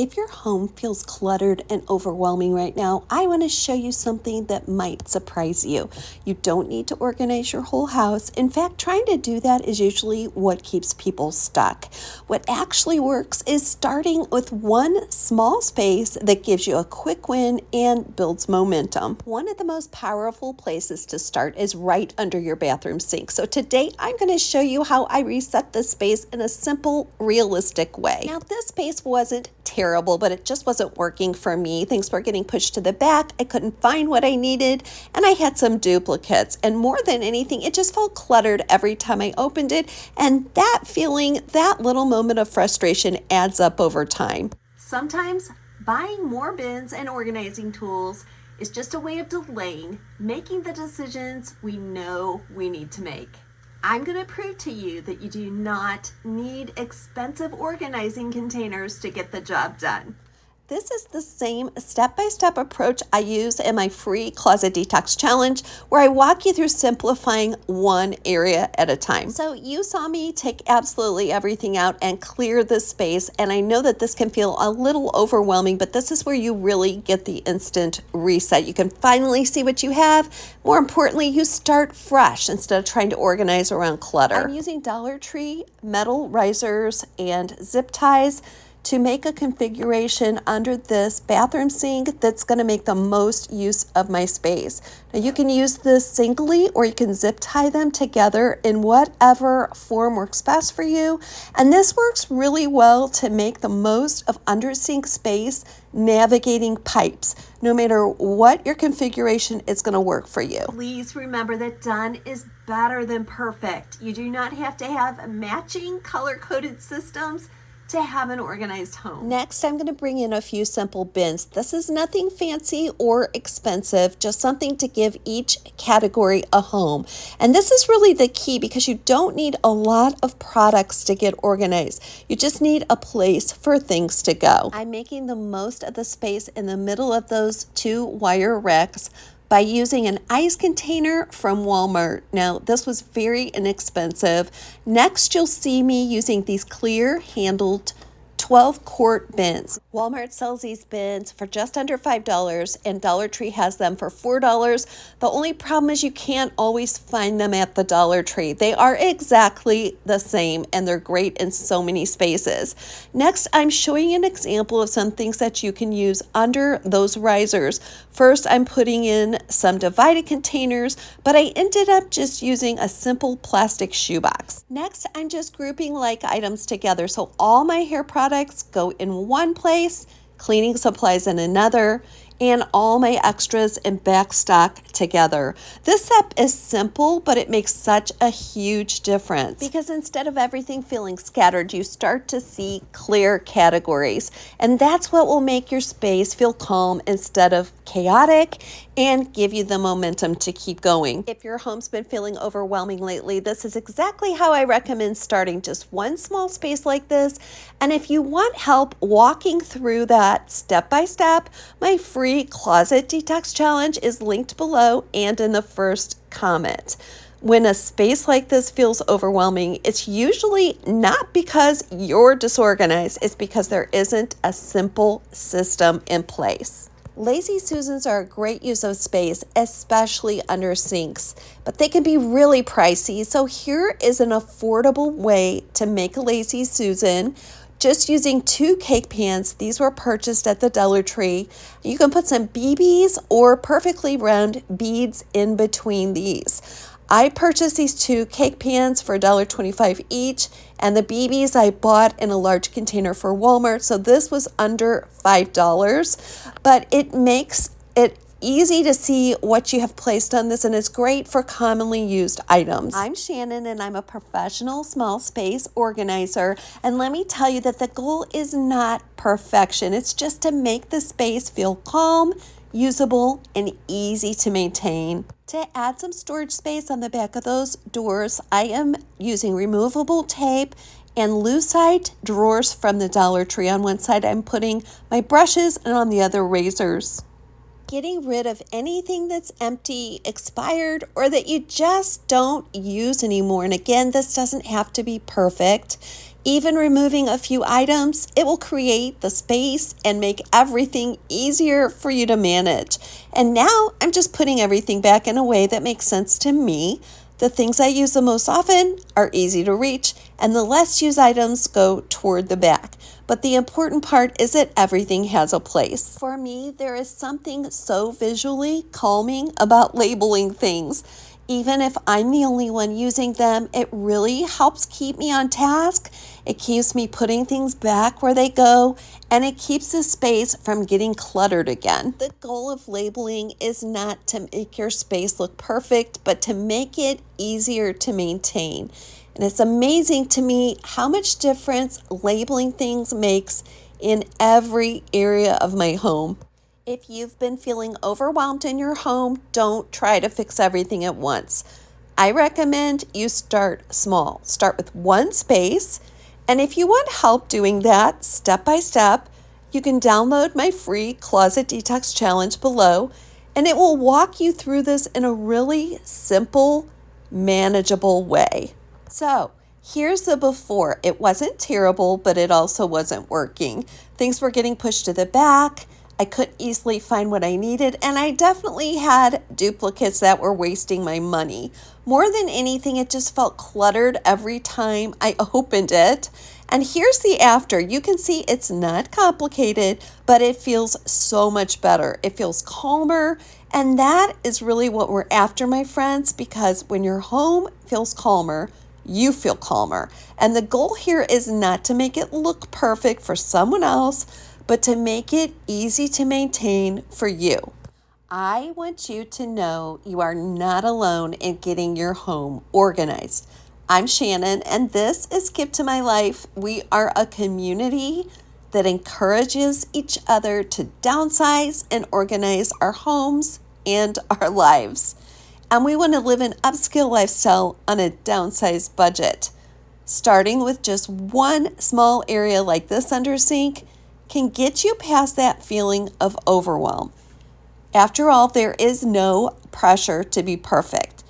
If your home feels cluttered and overwhelming right now, I want to show you something that might surprise you. You don't need to organize your whole house. In fact, trying to do that is usually what keeps people stuck. What actually works is starting with one small space that gives you a quick win and builds momentum. One of the most powerful places to start is right under your bathroom sink. So today I'm going to show you how I reset this space in a simple, realistic way. Now, this space wasn't terrible, but it just wasn't working for me. Things were getting pushed to the back. I couldn't find what I needed, and I had some duplicates. And more than anything, it just felt cluttered every time I opened it. And that feeling, that little moment of frustration adds up over time. Sometimes buying more bins and organizing tools is just a way of delaying making the decisions we know we need to make. I'm going to prove to you that you do not need expensive organizing containers to get the job done. This is the same step-by-step approach I use in my free Closet Detox Challenge, where I walk you through simplifying one area at a time. So you saw me take absolutely everything out and clear this space, and I know that this can feel a little overwhelming, but this is where you really get the instant reset. You can finally see what you have. More importantly, you start fresh instead of trying to organize around clutter. I'm using Dollar Tree metal risers and zip ties to make a configuration under this bathroom sink that's going to make the most use of my space. Now you can use this singly, or you can zip tie them together in whatever form works best for you. And this works really well to make the most of under sink space navigating pipes. No matter what your configuration, it's going to work for you. Please remember that done is better than perfect. You do not have to have matching color-coded systems to have an organized home. Next, I'm going to bring in a few simple bins. This is nothing fancy or expensive, just something to give each category a home. And this is really the key, because you don't need a lot of products to get organized. You just need a place for things to go. I'm making the most of the space in the middle of those two wire racks by using an ice container from Walmart. Now, this was very inexpensive. Next, you'll see me using these clear handled 12-quart bins. Walmart sells these bins for just under $5, and Dollar Tree has them for $4. The only problem is you can't always find them at the Dollar Tree. They are exactly the same, and they're great in so many spaces. Next, I'm showing an example of some things that you can use under those risers. First, I'm putting in some divided containers, but I ended up just using a simple plastic shoebox. Next, I'm just grouping like items together, so all my hair products go in one place, cleaning supplies in another, and all my extras and Backstock together. This step is simple, but it makes such a huge difference, because instead of everything feeling scattered, you start to see clear categories. And that's what will make your space feel calm instead of chaotic and give you the momentum to keep going. If your home's been feeling overwhelming lately, this is exactly how I recommend starting, just one small space like this. And if you want help walking through that step by step, my free Closet Detox Challenge is linked below and in the first comment. When a space like this feels overwhelming, it's usually not because you're disorganized, it's because there isn't a simple system in place. Lazy Susans are a great use of space, especially under sinks, but they can be really pricey. So here is an affordable way to make a Lazy Susan. Just using 2 cake pans. These were purchased at the Dollar Tree. You can put some BBs or perfectly round beads in between these. I purchased these 2 cake pans for $1.25 each, and the BBs I bought in a large container for Walmart, so this was under $5, but it makes it easy to see what you have placed on this, and it's great for commonly used items. I'm Shannon, and I'm a professional small space organizer, and let me tell you that the goal is not perfection. It's just to make the space feel calm, usable, and easy to maintain. To add some storage space on the back of those doors, I am using removable tape and lucite drawers from the Dollar Tree. On one side, I'm putting my brushes, and on the other, razors. Getting rid of anything that's empty, expired, or that you just don't use anymore. And again, this doesn't have to be perfect. Even removing a few items, it will create the space and make everything easier for you to manage. And now I'm just putting everything back in a way that makes sense to me. The things I use the most often are easy to reach, and the less used items go toward the back. But the important part is that everything has a place. For me, there is something so visually calming about labeling things. Even if I'm the only one using them, it really helps keep me on task. It keeps me putting things back where they go, and it keeps the space from getting cluttered again. The goal of labeling is not to make your space look perfect, but to make it easier to maintain. And it's amazing to me how much difference labeling things makes in every area of my home. If you've been feeling overwhelmed in your home, don't try to fix everything at once. I recommend you start small. Start with one space. And if you want help doing that step by step, you can download my free Closet Detox Challenge below, and it will walk you through this in a really simple, manageable way. So here's the before. It wasn't terrible, but it also wasn't working. Things were getting pushed to the back. I couldn't easily find what I needed, and I definitely had duplicates that were wasting my money. More than anything, it just felt cluttered every time I opened it. And here's the after. You can see it's not complicated, but it feels so much better. It feels calmer, and that is really what we're after, my friends, because when your home feels calmer, you feel calmer. And the goal here is not to make it look perfect for someone else, but to make it easy to maintain for you. I want you to know you are not alone in getting your home organized. I'm Shannon, and this is Skip to My Life. We are a community that encourages each other to downsize and organize our homes and our lives. And we want to live an upscale lifestyle on a downsized budget. Starting with just one small area like this under sink can get you past that feeling of overwhelm. After all, there is no pressure to be perfect.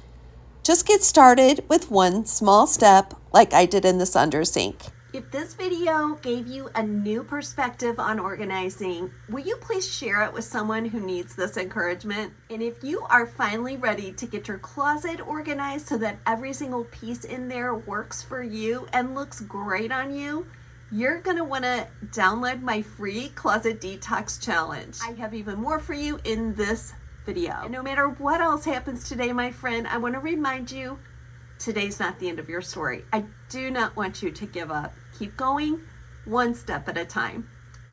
Just get started with one small step like I did in this under sink. If this video gave you a new perspective on organizing, will you please share it with someone who needs this encouragement? And if you are finally ready to get your closet organized so that every single piece in there works for you and looks great on you, you're going to want to download my free Closet Detox Challenge. I have even more for you in this video. And no matter what else happens today, my friend, I want to remind you, today's not the end of your story. I do not want you to give up. Keep going one step at a time.